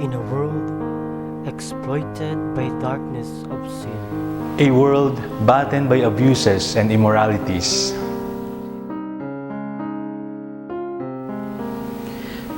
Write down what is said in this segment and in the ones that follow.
in a world exploited by darkness of sin. A world battened by abuses and immoralities.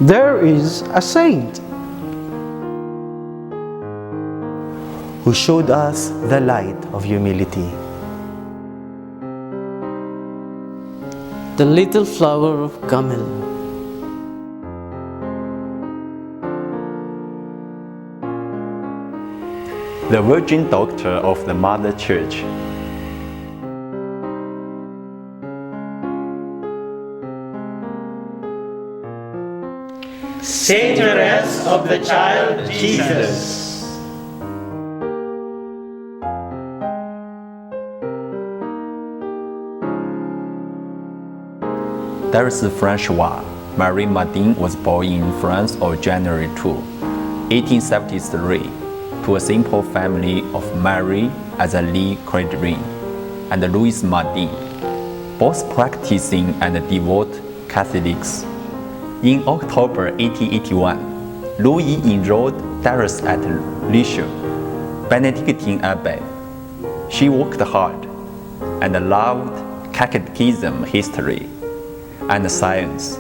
There is a saint who showed us the light of humility. The little flower of Camel. The Virgin Doctor of the Mother Church. Saint Therese of the Child Jesus. Therese Francois Marie Martin was born in France on January 2, 1873, to a simple family of Marie Azalie Credrin and Louis Martin, both practicing and devout Catholics. In October 1881, Louis enrolled Therese at Lisieux, Benedictine Abbey. She worked hard and loved catechism, history, and science.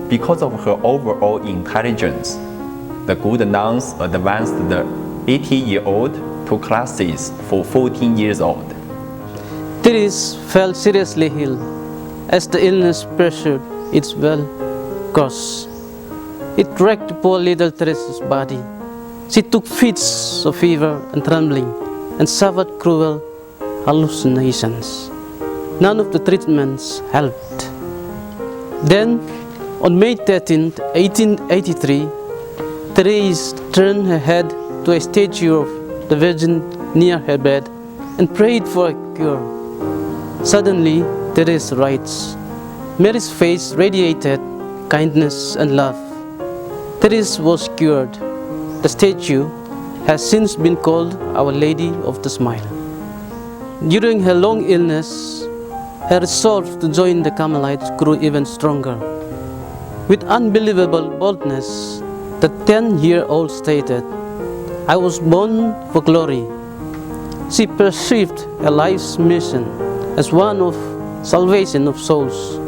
Because of her overall intelligence, the good nuns advanced the 80-year-old to classes for 14 years old. Therese fell seriously ill as the illness pursued its well course. It wrecked poor little Therese's body. She took fits of fever and trembling and suffered cruel hallucinations. None of the treatments helped. Then, on May 13, 1883, Therese turned her head to a statue of the Virgin near her bed and prayed for a cure. Suddenly, Therese writes, Mary's face radiated kindness and love. Therese was cured. The statue has since been called Our Lady of the Smile. During her long illness, her resolve to join the Carmelites grew even stronger. With unbelievable boldness, the 10-year-old stated, I was born for glory. She perceived her life's mission as one of salvation of souls.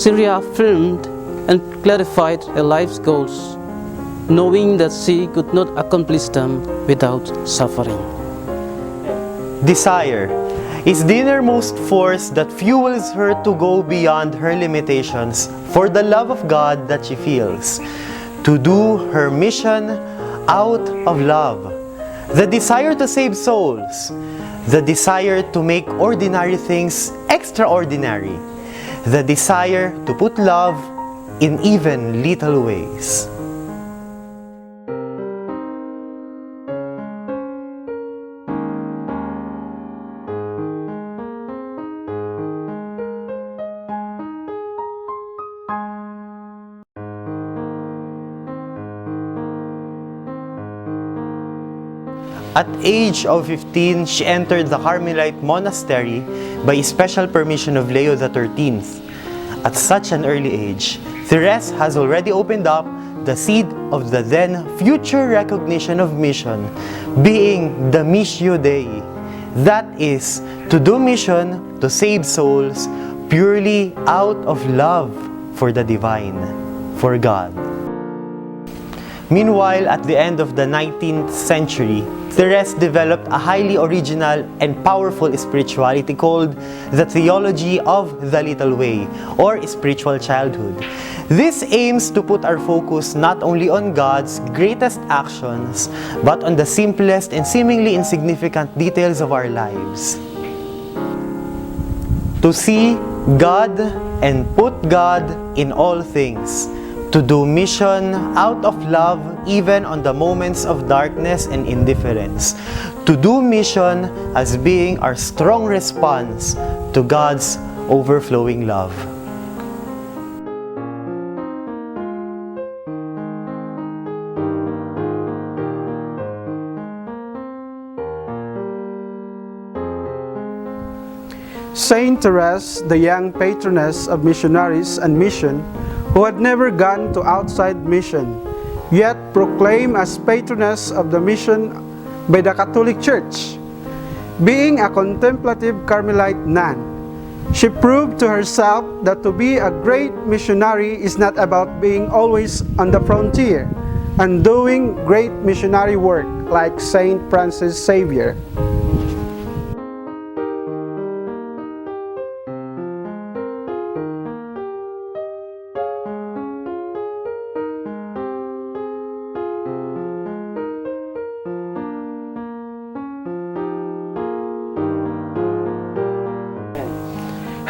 She reaffirmed and clarified her life's goals, knowing that she could not accomplish them without suffering. Desire is the innermost force that fuels her to go beyond her limitations for the love of God that she feels, to do her mission out of love. The desire to save souls, the desire to make ordinary things extraordinary, the desire to put love in even little ways. At age of 15, she entered the Carmelite monastery by special permission of Leo XIII. At such an early age, Therese has already opened up the seed of the then future recognition of mission, being the Missio Dei. That is, to do mission to save souls purely out of love for the divine, for God. Meanwhile, at the end of the 19th century, Therese developed a highly original and powerful spirituality called the Theology of the Little Way, or spiritual childhood. This aims to put our focus not only on God's greatest actions, but on the simplest and seemingly insignificant details of our lives. To see God and put God in all things. To do mission out of love even on the moments of darkness and indifference. To do mission as being our strong response to God's overflowing love. Saint Therese, the young patroness of missionaries and mission, who had never gone to outside mission, yet proclaimed as patroness of the mission by the Catholic Church. Being a contemplative Carmelite nun, she proved to herself that to be a great missionary is not about being always on the frontier and doing great missionary work like Saint Francis Xavier.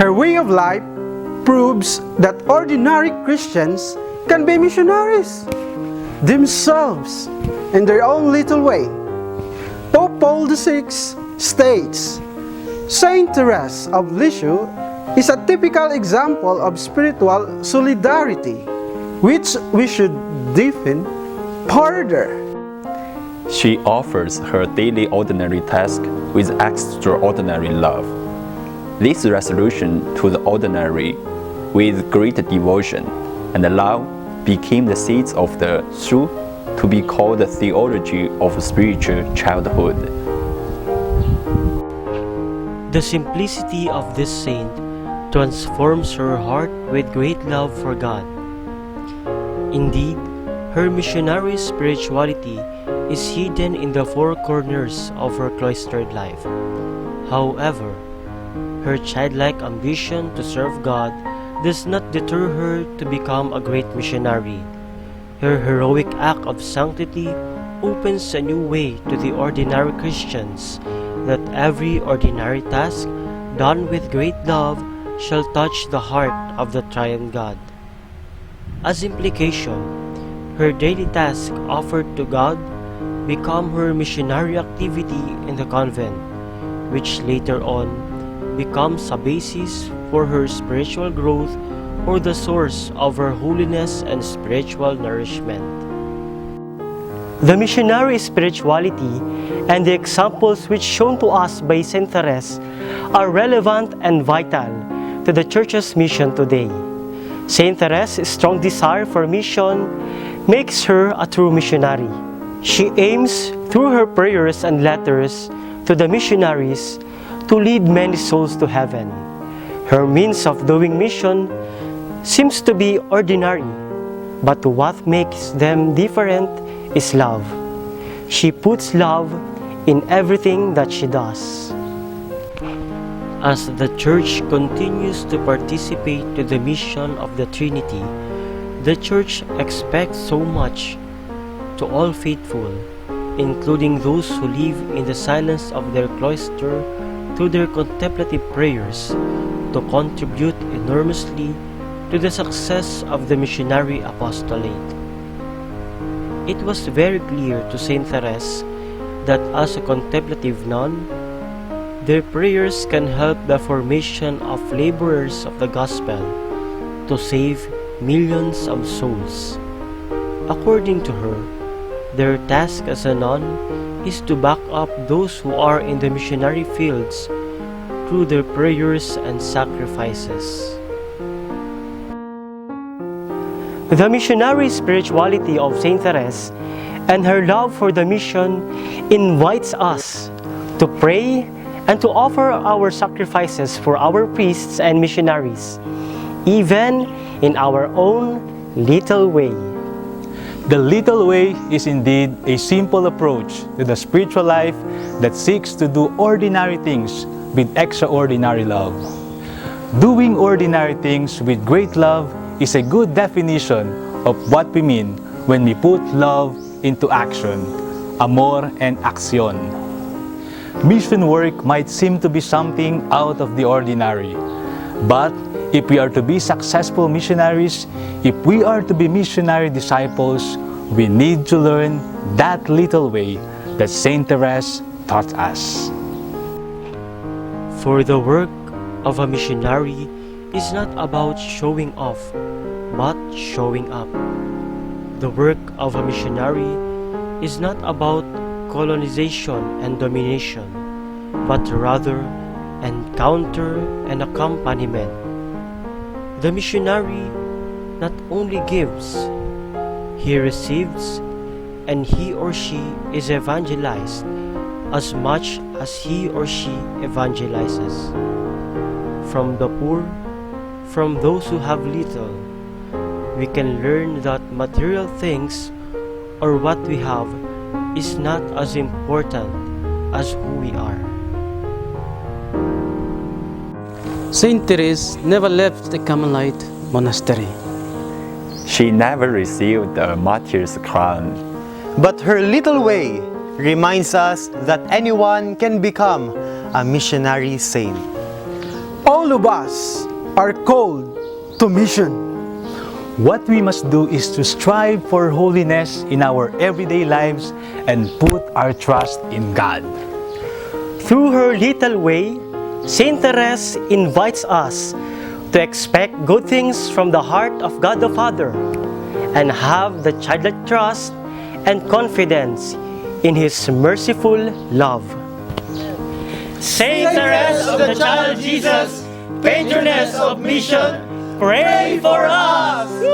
Her way of life proves that ordinary Christians can be missionaries themselves in their own little way. Pope Paul VI states, Saint Therese of Lisieux is a typical example of spiritual solidarity, which we should deepen further. She offers her daily ordinary task with extraordinary love. This resolution to the ordinary with great devotion and love became the seeds of the soul to be called the theology of spiritual childhood. The simplicity of this saint transforms her heart with great love for God. Indeed, her missionary spirituality is hidden in the four corners of her cloistered life. However, her childlike ambition to serve God does not deter her to become a great missionary. Her heroic act of sanctity opens a new way to the ordinary Christians, that every ordinary task done with great love shall touch the heart of the triune God. As implication, her daily tasks offered to God become her missionary activity in the convent, which later on becomes a basis for her spiritual growth or the source of her holiness and spiritual nourishment. The missionary spirituality and the examples which shown to us by Saint Therese are relevant and vital to the Church's mission today. Saint Therese's strong desire for mission makes her a true missionary. She aims through her prayers and letters to the missionaries to lead many souls to heaven. Her means of doing mission seems to be ordinary, but what makes them different is love. She puts love in everything that she does. As the Church continues to participate to the mission of the Trinity, the Church expects so much to all faithful, including those who live in the silence of their cloister through their contemplative prayers, to contribute enormously to the success of the missionary apostolate. It was very clear to Saint Therese that as a contemplative nun, their prayers can help the formation of laborers of the gospel to save millions of souls. According to her, their task as a nun is to back up those who are in the missionary fields through their prayers and sacrifices. The missionary spirituality of Saint Therese and her love for the mission invites us to pray and to offer our sacrifices for our priests and missionaries, even in our own little way. The little way is indeed a simple approach to the spiritual life that seeks to do ordinary things with extraordinary love. Doing ordinary things with great love is a good definition of what we mean when we put love into action, amor en acción. Mission work might seem to be something out of the ordinary, but if we are to be successful missionaries, if we are to be missionary disciples, we need to learn that little way that Saint Therese taught us. For the work of a missionary is not about showing off, but showing up. The work of a missionary is not about colonization and domination, but rather encounter and accompaniment. The missionary not only gives, he receives, and he or she is evangelized as much as he or she evangelizes. From the poor, from those who have little, we can learn that material things or what we have is not as important as who we are. Saint Therese never left the Carmelite monastery. She never received a martyr's crown. But her little way reminds us that anyone can become a missionary saint. All of us are called to mission. What we must do is to strive for holiness in our everyday lives and put our trust in God. Through her little way, Saint Therese invites us to expect good things from the heart of God the Father and have the childlike trust and confidence in His merciful love. Saint Therese of the Child Jesus, patroness of mission, pray for us!